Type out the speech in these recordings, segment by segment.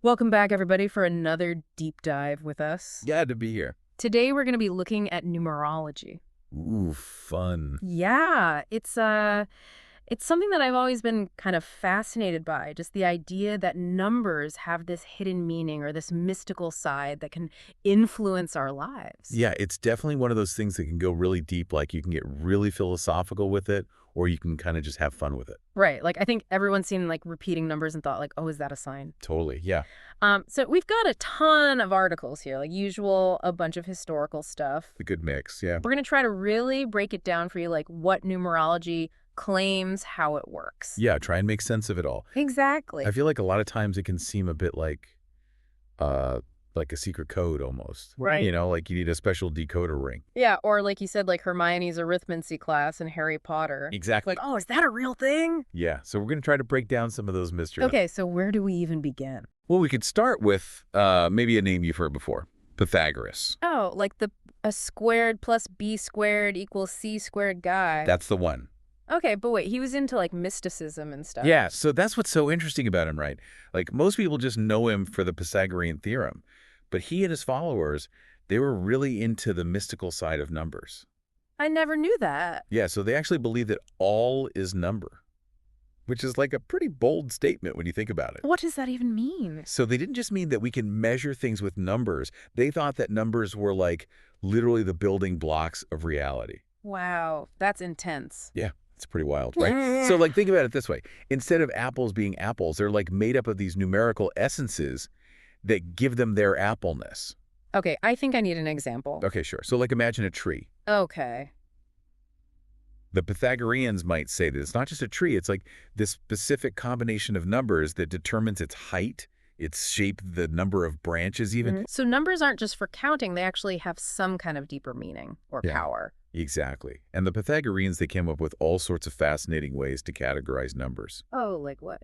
Welcome back, everybody, for another deep dive with us. Glad to be here. Today, we're going to be looking at numerology. Ooh, fun. Yeah, it's something that I've always been kind of fascinated by, just the idea that numbers have this hidden meaning or this mystical side that can influence our lives. Yeah, it's definitely one of those things that can go really deep, like you can get really philosophical with it, or you can kind of just have fun with it. Right. Like, I think everyone's seen, like, repeating numbers and thought, like, oh, is that a sign? Totally, yeah. So we've got a ton of articles here, like usual, a bunch of historical stuff. A good mix, yeah. We're going to try to really break it down for you, like what numerology claims, how it works. Yeah, try and make sense of it all. Exactly. I feel like a lot of times it can seem a bit uh, like a secret code almost. Right. You know, like you need a special decoder ring. Yeah, or like you said, like Hermione's arithmancy class in Harry Potter. Exactly. Like, oh, is that a real thing? Yeah, so we're going to try to break down some of those mysteries. Okay, so where do we even begin? Well, we could start with maybe a name you've heard before, Pythagoras. Oh, like a squared plus b squared equals c squared guy. That's the one. Okay, but wait, he was into like mysticism and stuff. Yeah, so that's what's so interesting about him, right? Like most people just know him for the Pythagorean theorem, but he and his followers, they were really into the mystical side of numbers. I never knew that. Yeah, so they actually believe that all is number, which is like a pretty bold statement when you think about it. What does that even mean? So they didn't just mean that we can measure things with numbers. They thought that numbers were like literally the building blocks of reality. Wow, that's intense. Yeah. It's pretty wild, right? So like think about it this way. Instead of apples being apples, they're like made up of these numerical essences that give them their appleness. Okay, I think I need an example. Okay, sure. So like imagine a tree. Okay. The Pythagoreans might say that it's not just a tree, it's like this specific combination of numbers that determines its height, its shape, the number of branches even. So numbers aren't just for counting, they actually have some kind of deeper meaning or Yeah. power. Exactly. And the Pythagoreans, they came up with all sorts of fascinating ways to categorize numbers. Oh, like what?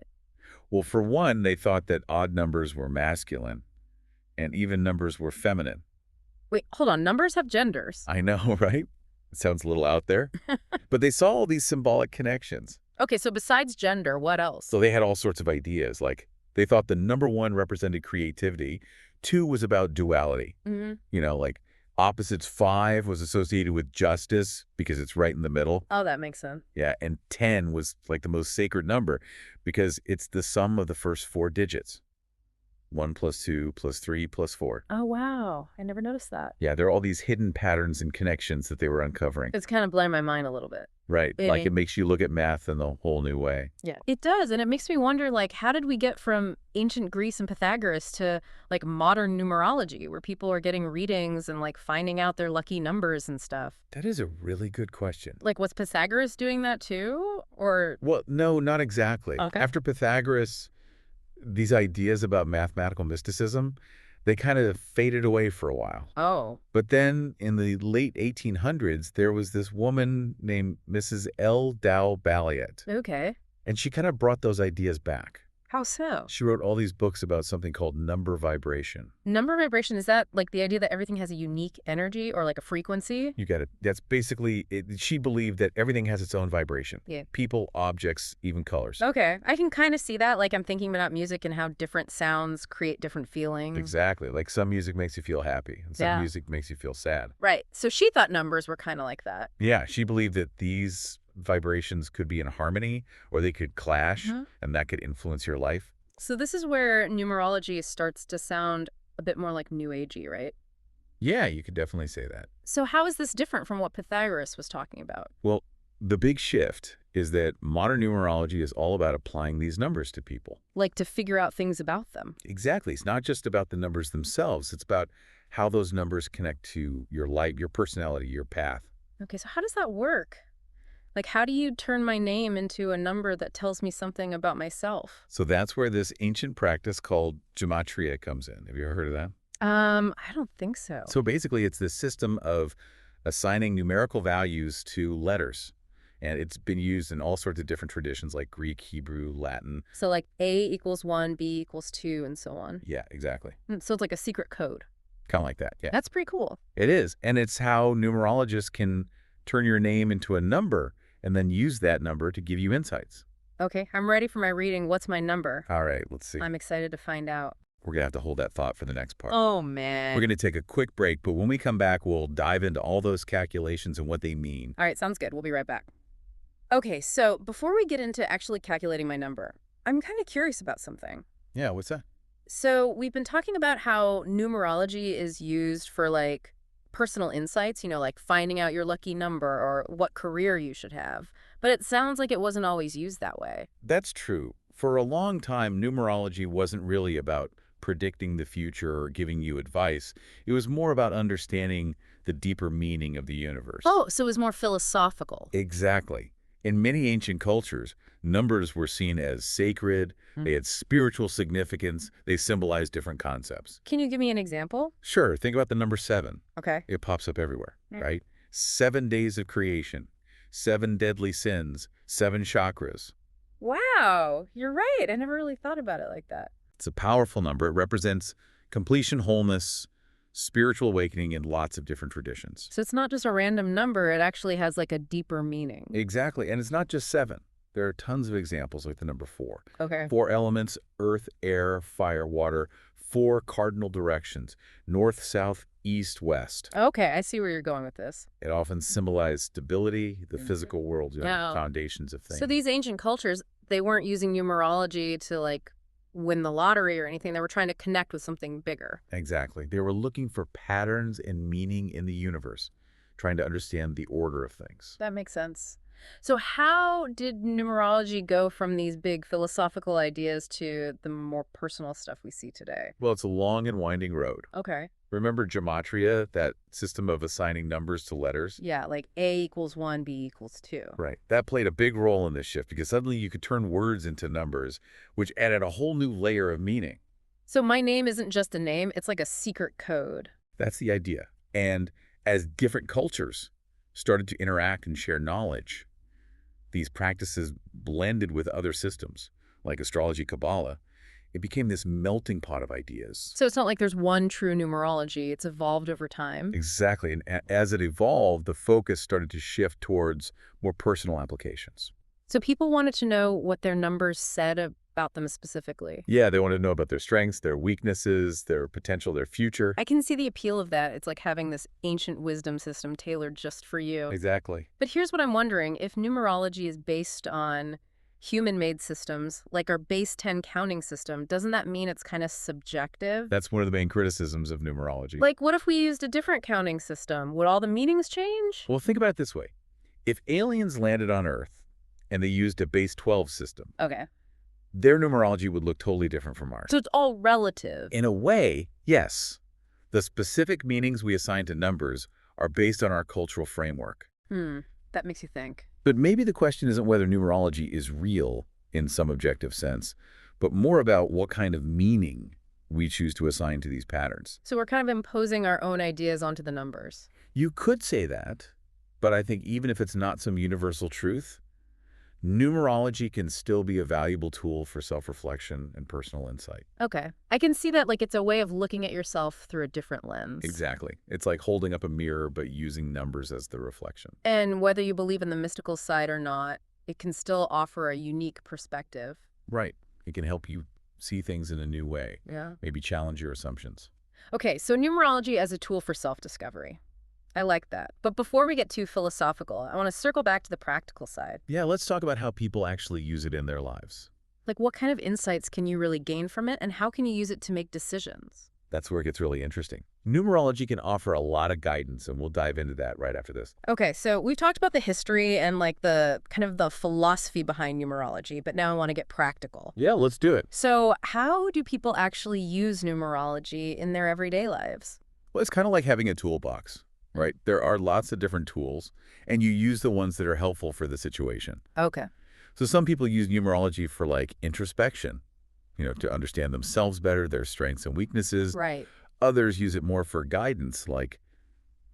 Well, for one, they thought that odd numbers were masculine and even numbers were feminine. Wait, hold on, numbers have genders. I know, right? It sounds a little out there. But they saw all these symbolic connections. Okay, so besides gender, what else? So they had all sorts of ideas. Like they thought the number one represented creativity. 2 was about duality. You know, like opposites 5 was associated with justice because it's right in the middle. Oh, that makes sense. Yeah, and 10 was like the most sacred number because it's the sum of the first 4 digits. 1 plus 2 plus 3 plus 4. Oh, wow. I never noticed that. Yeah, there are all these hidden patterns and connections that they were uncovering. It's kind of blowing my mind a little bit. Right, like Really? it makes you look at math in a whole new way. Yeah. It does, and it makes me wonder, like, how did we get from ancient Greece and Pythagoras to, like, modern numerology, where people are getting readings and, like, finding out their lucky numbers and stuff? That is a really good question. Like, was Pythagoras doing that too? Or, Well, no, not exactly. okay. After Pythagoras, these ideas about mathematical mysticism, they kind of faded away for a while. Oh, But then in the late 1800s, there was this woman named Mrs. L. Dow Balliet, okay. and she kind of brought those ideas back. How so? She wrote all these books about something called number vibration. Number vibration, is that like the idea that everything has a unique energy or like a frequency? You get it. That's basically it. She believed that everything has its own vibration. Yeah. People, objects, even colors. Okay, I can kind of see that. Like I'm thinking about music and how different sounds create different feelings. Exactly. Like some music makes you feel happy, and some Yeah. music makes you feel sad. Right. So she thought numbers were kind of like that. Yeah, she believed that these vibrations could be in harmony or they could clash, and that could influence your life. So this is where numerology starts to sound a bit more like New Agey, right? Yeah, you could definitely say that. So how is this different from what Pythagoras was talking about? Well, the big shift is that modern numerology is all about applying these numbers to people. Like to figure out things about them. Exactly. It's not just about the numbers themselves. It's about how those numbers connect to your life, your personality, your path. Okay, so how does that work? Like, how do you turn my name into a number that tells me something about myself? So that's where this ancient practice called gematria comes in. Have you ever heard of that? I don't think so. So basically, it's this system of assigning numerical values to letters. And it's been used in all sorts of different traditions like Greek, Hebrew, Latin. So like A equals 1, B equals 2, and so on. Yeah, exactly. So it's like a secret code. Kind of like that, yeah. That's pretty cool. It is. And it's how numerologists can turn your name into a number and then use that number to give you insights. Okay, I'm ready for my reading. What's my number? All right, let's see. I'm excited to find out. We're going to have to hold that thought for the next part. Oh, We're man. going to take a quick break, but when we come back, we'll dive into all those calculations and what they mean. All right, sounds good. We'll be right back. Okay, so before we get into actually calculating my number, I'm kind of curious about something. Yeah, what's that? So we've been talking about how numerology is used for like personal insights, like finding out your lucky number or what career you should have. But it sounds like it wasn't always used that way. That's true. For a long time, numerology wasn't really about predicting the future or giving you advice. It was more about understanding the deeper meaning of the universe. Oh, so it was more philosophical. Exactly. In many ancient cultures, numbers were seen as sacred, Hmm. they had spiritual significance, they symbolized different concepts. Can you give me an example? Sure, think about the number 7. Okay. It pops up everywhere, Mm. right? 7 days of creation, 7 deadly sins, 7 chakras. Wow, you're right. I never really thought about it like that. It's a powerful number. It represents completion, wholeness, spiritual awakening in lots of different traditions. So it's not just a random number, it actually has like a deeper meaning. Exactly. And it's not just 7. There are tons of examples like the number 4. Okay. 4 elements, earth, air, fire, water, 4 cardinal directions, north, south, east, west. Okay, I see where you're going with this. It often symbolized stability, the Mhm. physical world, Yeah. foundations of things. So these ancient cultures, they weren't using numerology to like win the lottery or anything. They were trying to connect with something bigger. Exactly. They were looking for patterns and meaning in the universe, trying to understand the order of things. That makes sense. So how did numerology go from these big philosophical ideas to the more personal stuff we see today? Well, it's a long and winding road. Okay. Remember gematria, that system of assigning numbers to letters? Yeah, like A equals 1, B equals 2. Right. That played a big role in this shift because suddenly you could turn words into numbers, which added a whole new layer of meaning. So my name isn't just a name, it's like a secret code. That's the idea. And as different cultures started to interact and share knowledge, these practices blended with other systems, like astrology, Kabbalah. It became this melting pot of ideas. So it's not like there's one true numerology, it's evolved over time. Exactly. And as it evolved, the focus started to shift towards more personal applications. So people wanted to know what their numbers said about them specifically. Yeah, they wanted to know about their strengths, their weaknesses, their potential, their future. I can see the appeal of that. It's like having this ancient wisdom system tailored just for you. Exactly. But here's what I'm wondering. If numerology is based on human-made systems, like our base 10 counting system, doesn't that mean it's kind of subjective? That's one of the main criticisms of numerology. Like, what if we used a different counting system? Would all the meanings change? Well, think about it this way. If aliens landed on Earth and they used a base 12 system, Okay. their numerology would look totally different from ours. So it's all relative. In a way, yes. The specific meanings we assign to numbers are based on our cultural framework. That makes you think. But maybe the question isn't whether numerology is real in some objective sense, but more about what kind of meaning we choose to assign to these patterns. So we're kind of imposing our own ideas onto the numbers. You could say that, but I think even if it's not some universal truth, numerology can still be a valuable tool for self-reflection and personal insight. Okay. I can see that like it's a way of looking at yourself through a different lens. Exactly. It's like holding up a mirror, but using numbers as the reflection. And whether you believe in the mystical side or not, it can still offer a unique perspective. Right. It can help you see things in a new way, Yeah. maybe challenge your assumptions. Okay, so numerology as a tool for self-discovery. I like that. But before we get too philosophical, I want to circle back to the practical side. Yeah, let's talk about how people actually use it in their lives. Like, what kind of insights can you really gain from it, and how can you use it to make decisions? That's where it gets really interesting. Numerology can offer a lot of guidance, and we'll dive into that right after this. Okay, so we've talked about the history and like the kind of the philosophy behind numerology, but now I want to get practical. Yeah, let's do it. So how do people actually use numerology in their everyday lives? Well, it's kind of like having a toolbox, right? There are lots of different tools, and you use the ones that are helpful for the situation. Okay. So some people use numerology for like introspection, to understand themselves better, their strengths and weaknesses. Right. Others use it more for guidance, like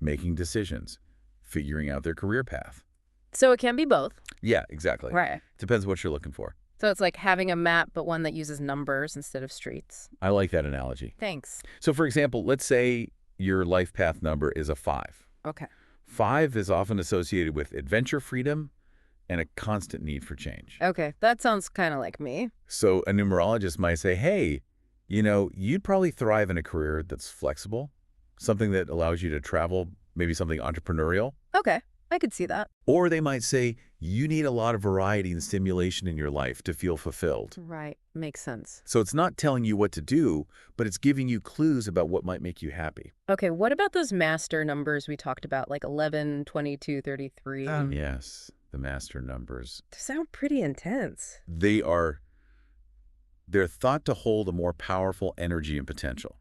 making decisions, figuring out their career path. So it can be both. Yeah, exactly. Right. Depends what you're looking for. So it's like having a map, but one that uses numbers instead of streets. I like that analogy. Thanks. So for example, let's say your life path number is a 5. Okay. 5 is often associated with adventure freedom and a constant need for change. Okay, that sounds kind of like me. So a numerologist might say, hey, You'd probably thrive in a career that's flexible, something that allows you to travel, maybe something entrepreneurial. Okay, I could see that. Or they might say you need a lot of variety and stimulation in your life to feel fulfilled. Right, makes sense. So it's not telling you what to do, but it's giving you clues about what might make you happy. Okay, what about those master numbers we talked about, like 11, 22, 33? Yes, the master numbers. They sound pretty intense. They're thought to hold a more powerful energy and potential.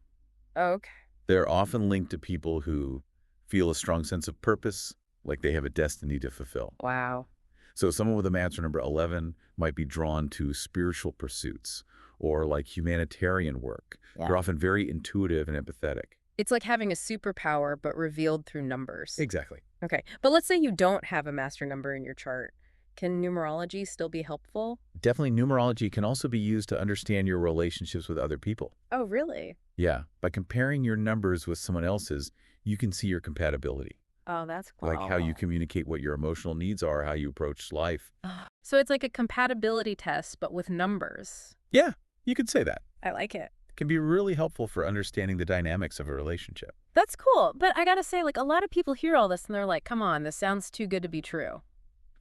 Okay. They're often linked to people who feel a strong sense of purpose, like they have a destiny to fulfill. Wow. So someone with a master number 11 might be drawn to spiritual pursuits or like humanitarian work. Yeah. They're often very intuitive and empathetic. It's like having a superpower, but revealed through numbers. Exactly. Okay, but let's say you don't have a master number in your chart. Can numerology still be helpful? Definitely, numerology can also be used to understand your relationships with other people. Oh, really? Yeah, by comparing your numbers with someone else's, you can see your compatibility. Oh, that's cool. Like how you communicate what your emotional needs are, how you approach life. So it's like a compatibility test, but with numbers. Yeah, you could say that. I like it. It can be really helpful for understanding the dynamics of a relationship. That's cool. But I gotta say, like, a lot of people hear all this and they're like, come on, this sounds too good to be true.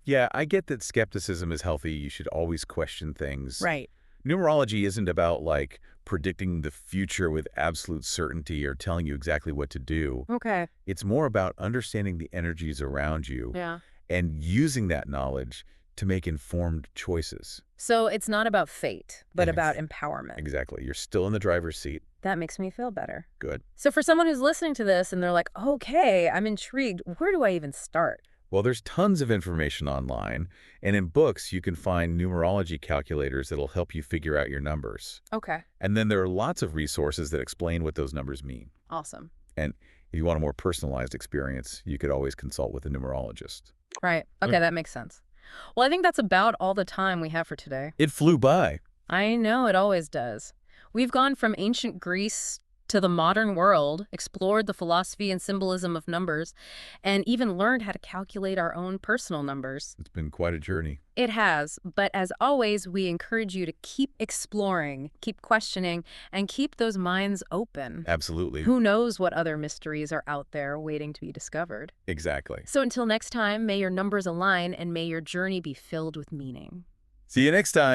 Yeah, I get that skepticism is healthy. You should always question things. Right. Numerology isn't about, like, predicting the future with absolute certainty or telling you exactly what to do. Okay. It's more about understanding the energies around you Yeah. and using that knowledge to make informed choices. So it's not about fate, but Ex- about empowerment. Exactly. You're still in the driver's seat. That makes me feel better. Good. So for someone who's listening to this and they're like, okay, I'm intrigued, where do I even start? Well, there's tons of information online, and in books you can find numerology calculators that'll help you figure out your numbers. Okay. And then there are lots of resources that explain what those numbers mean. Awesome. And if you want a more personalized experience, you could always consult with a numerologist. Right. Okay, that makes sense. Well, I think that's about all the time we have for today. It flew by. I know, it always does. We've gone from ancient Greece to the modern world, explored the philosophy and symbolism of numbers, and even learned how to calculate our own personal numbers. It's been quite a journey. It has, but as always, we encourage you to keep exploring, keep questioning, and keep those minds open. Absolutely. Who knows what other mysteries are out there waiting to be discovered? Exactly. So until next time, may your numbers align and may your journey be filled with meaning. See you next time.